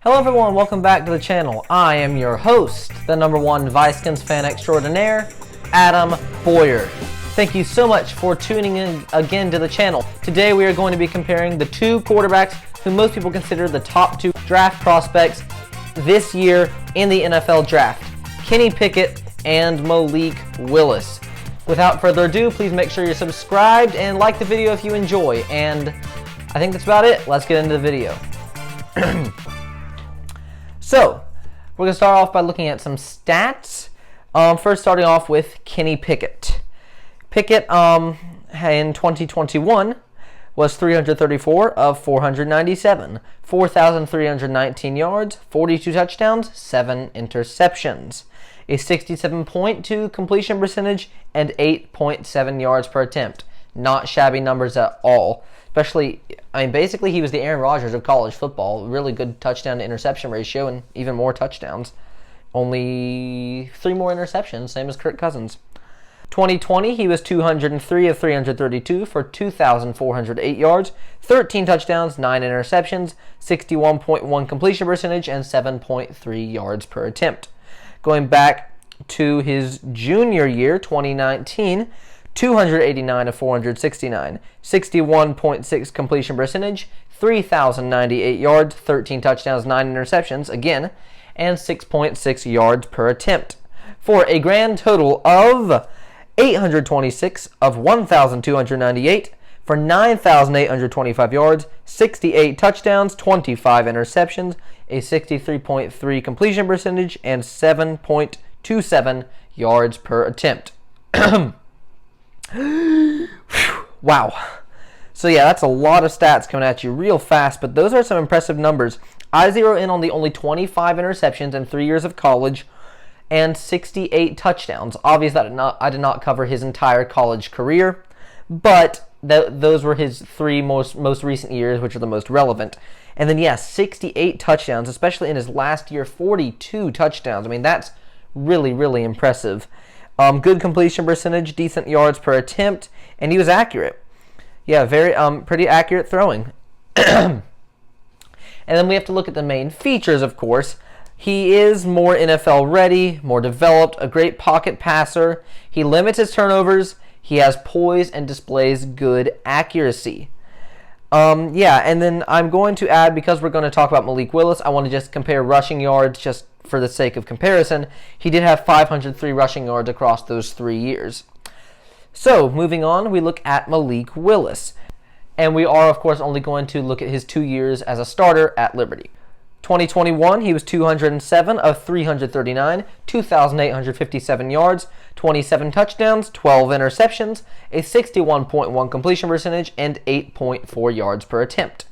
Hello everyone, welcome back to the channel. I am your host, the #1 Vikings fan extraordinaire, Adam Boyer. Thank you so much for tuning in again to the channel. Today we are going to be comparing the two quarterbacks who most people consider the top two draft prospects this year in the NFL draft, Kenny Pickett and Malik Willis. Without further ado, please make sure you're subscribed and like the video if you enjoy. And I think that's about it. Let's get into the video. So, we're going to start off by looking at some stats. First, starting off with Kenny Pickett. Pickett, in 2021, was 334 of 497, 4,319 yards, 42 touchdowns, 7 interceptions, a 67.2 completion percentage, and 8.7 yards per attempt. Not shabby numbers at all. Especially, basically he was the Aaron Rodgers of college football. Really good touchdown to interception ratio and even more touchdowns. Only 3 more interceptions, same as Kirk Cousins. 2020, he was 203 of 332 for 2,408 yards, 13 touchdowns, 9 interceptions, 61.1 completion percentage, and 7.3 yards per attempt. Going back to his junior year, 2019, 289 of 469, 61.6 completion percentage, 3,098 yards, 13 touchdowns, 9 interceptions, again, and 6.6 yards per attempt, for a grand total of 826 of 1,298 for 9,825 yards, 68 touchdowns, 25 interceptions, a 63.3 completion percentage, and 7.27 yards per attempt. Wow. So yeah, that's a lot of stats coming at you real fast, but those are some impressive numbers. I zero in on the only 25 interceptions in 3 years of college and 68 touchdowns. Obviously, I did not cover his entire college career, but those were his 3 most recent years, which are the most relevant. And then, yeah, 68 touchdowns, especially in his last year, 42 touchdowns. That's really, really impressive. Good completion percentage, decent yards per attempt, and he was accurate. Yeah, pretty accurate throwing. And then we have to look at the main features, of course. He is more NFL ready, more developed, a great pocket passer. He limits his turnovers. He has poise and displays good accuracy. Yeah, and then I'm going to add, because we're going to talk about Malik Willis, I want to just compare rushing yards just for the sake of comparison. He did have 503 rushing yards across those 3 years. So, moving on, we look at Malik Willis. And we are, of course, only going to look at his 2 years as a starter at Liberty. 2021, he was 207 of 339, 2,857 yards, 27 touchdowns, 12 interceptions, a 61.1 completion percentage, and 8.4 yards per attempt.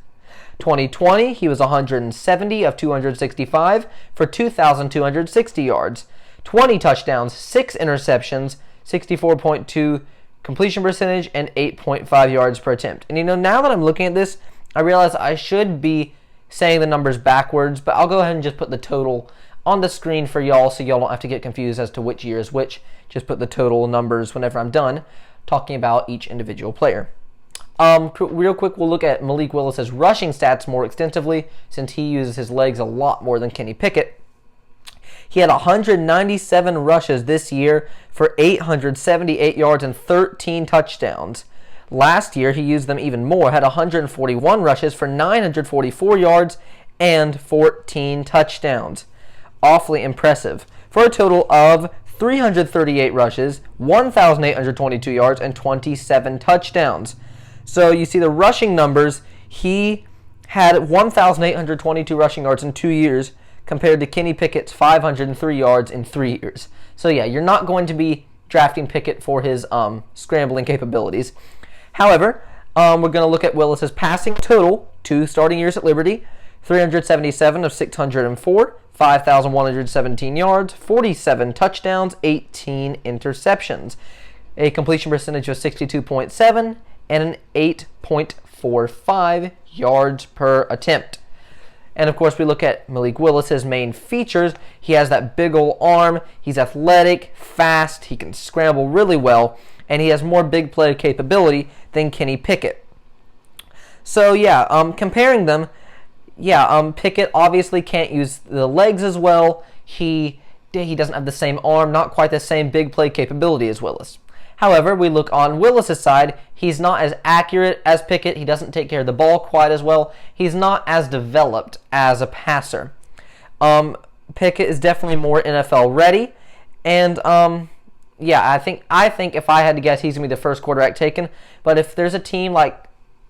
2020, he was 170 of 265 for 2,260 yards, 20 touchdowns, 6 interceptions, 64.2 completion percentage, and 8.5 yards per attempt. And now that I'm looking at this, I realize I should be saying the numbers backwards, but I'll go ahead and just put the total on the screen for y'all so y'all don't have to get confused as to which year is which. Just put the total numbers whenever I'm done talking about each individual player. Real quick, we'll look at Malik Willis' rushing stats more extensively since he uses his legs a lot more than Kenny Pickett. He had 197 rushes this year for 878 yards and 13 touchdowns. Last year, he used them even more, had 141 rushes for 944 yards and 14 touchdowns. Awfully impressive. For a total of 338 rushes, 1,822 yards, and 27 touchdowns. So you see the rushing numbers, he had 1,822 rushing yards in 2 years compared to Kenny Pickett's 503 yards in 3 years. So yeah, you're not going to be drafting Pickett for his scrambling capabilities. However, we're going to look at Willis's passing total, 2 starting years at Liberty, 377 of 604, 5,117 yards, 47 touchdowns, 18 interceptions, a completion percentage of 62.7, and an 8.45 yards per attempt. And of course, we look at Malik Willis' main features. He has that big ol' arm. He's athletic, fast. He can scramble really well. And he has more big play capability than Kenny Pickett. So yeah, comparing them, yeah, Pickett obviously can't use the legs as well. He doesn't have the same arm, not quite the same big play capability as Willis. However, we look on Willis's side, he's not as accurate as Pickett. He doesn't take care of the ball quite as well. He's not as developed as a passer. Pickett is definitely more NFL ready, and yeah, I think if I had to guess, he's gonna be the first quarterback taken. But if there's a team like,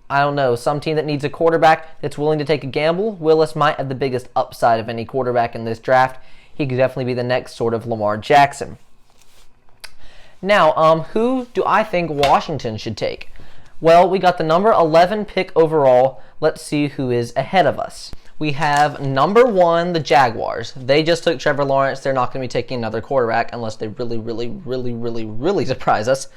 I don't know, some team that needs a quarterback that's willing to take a gamble, Willis might have the biggest upside of any quarterback in this draft. He could definitely be the next sort of Lamar Jackson. Now, who do I think Washington should take? Well, we got the number 11 pick overall. Let's see who is ahead of us. We have number 1, the Jaguars. They just took Trevor Lawrence. They're not going to be taking another quarterback unless they really surprise us.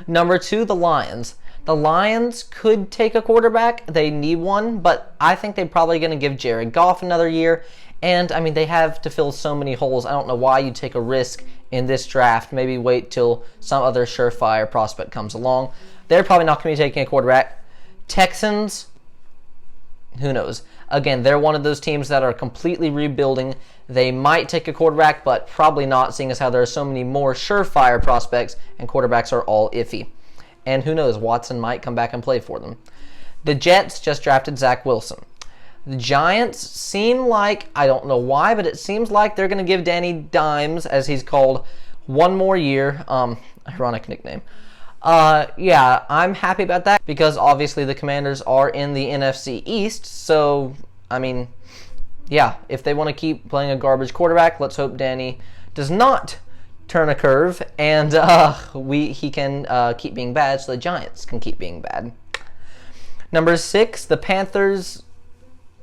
Number 2, the Lions. The Lions could take a quarterback. They need one, but I think they're probably going to give Jared Goff another year. And, I mean, they have to fill so many holes. I don't know why you take a risk in this draft. Maybe wait till some other surefire prospect comes along. They're probably not going to be taking a quarterback. Texans, who knows? Again, they're one of those teams that are completely rebuilding. They might take a quarterback, but probably not, seeing as how there are so many more surefire prospects, and quarterbacks are all iffy. And who knows, Watson might come back and play for them. The Jets just drafted Zach Wilson. The Giants seem like, I don't know why, but it seems like they're going to give Danny Dimes, as he's called, one more year. Ironic nickname. Yeah, I'm happy about that because obviously the Commanders are in the NFC East. So, I mean, yeah, if they want to keep playing a garbage quarterback, let's hope Danny does not turn a curve and he can keep being bad so the Giants can keep being bad. Number 6, the Panthers.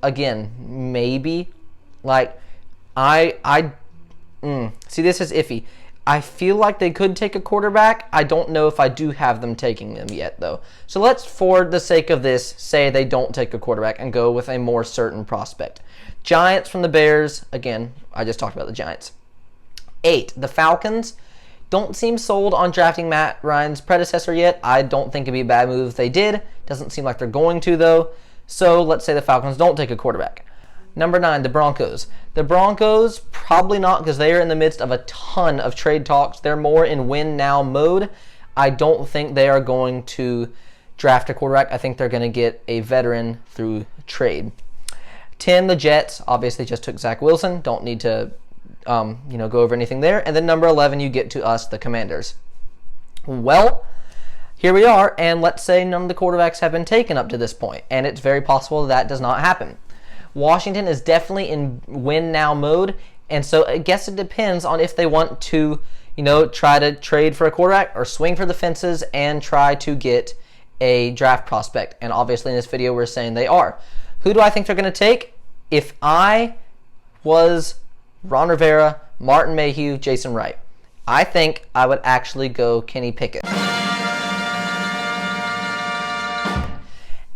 Again, maybe. Like, see, this is iffy. I feel like they could take a quarterback. I don't know if I do have them taking them yet, though. So let's, for the sake of this, say they don't take a quarterback and go with a more certain prospect. Giants from the Bears. Again, I just talked about the Giants. 8, the Falcons. Don't seem sold on drafting Matt Ryan's predecessor yet. I don't think it'd be a bad move if they did. Doesn't seem like they're going to, though. So let's say the Falcons don't take a quarterback. Number 9, the Broncos. The Broncos, probably not, because they are in the midst of a ton of trade talks. They're more in win-now mode. I don't think they are going to draft a quarterback. I think they're going to get a veteran through trade. 10, the Jets. Obviously just took Zach Wilson. Don't need to go over anything there. And then number 11, you get to us, the Commanders. Well, here we are, and let's say none of the quarterbacks have been taken up to this point, and it's very possible that does not happen. Washington is definitely in win-now mode, and so I guess it depends on if they want to, try to trade for a quarterback or swing for the fences and try to get a draft prospect. And obviously in this video we're saying they are. Who do I think they're going to take? If I was Ron Rivera, Martin Mayhew, Jason Wright, I think I would actually go Kenny Pickett.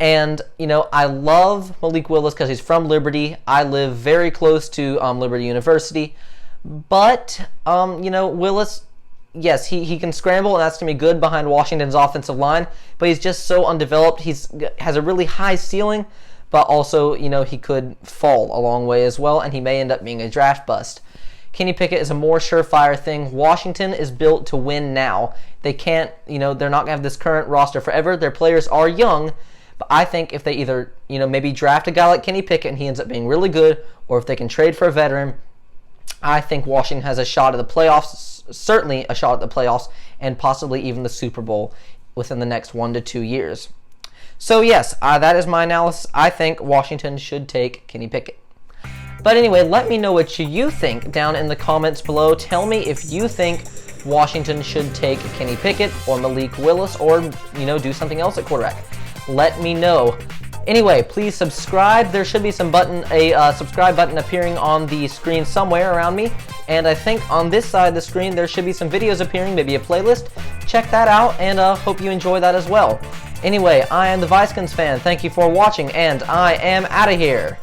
And, I love Malik Willis because he's from Liberty. I live very close to Liberty University. But, Willis, yes, he can scramble, and that's going to be good behind Washington's offensive line. But he's just so undeveloped. He has a really high ceiling, but also, he could fall a long way as well, and he may end up being a draft bust. Kenny Pickett is a more surefire thing. Washington is built to win now. They can't, they're not going to have this current roster forever. Their players are young. But I think if they either, maybe draft a guy like Kenny Pickett and he ends up being really good, or if they can trade for a veteran, I think Washington has a shot at the playoffs, certainly a shot at the playoffs, and possibly even the Super Bowl within the next 1 to 2 years. So yes, that is my analysis. I think Washington should take Kenny Pickett. But anyway, let me know what you think down in the comments below. Tell me if you think Washington should take Kenny Pickett or Malik Willis, or, do something else at quarterback. Let me know. Anyway, please subscribe. There should be a subscribe button appearing on the screen somewhere around me. And I think on this side of the screen, there should be some videos appearing, maybe a playlist. Check that out, and hope you enjoy that as well. Anyway, I am the Vikings fan. Thank you for watching, and I am out of here.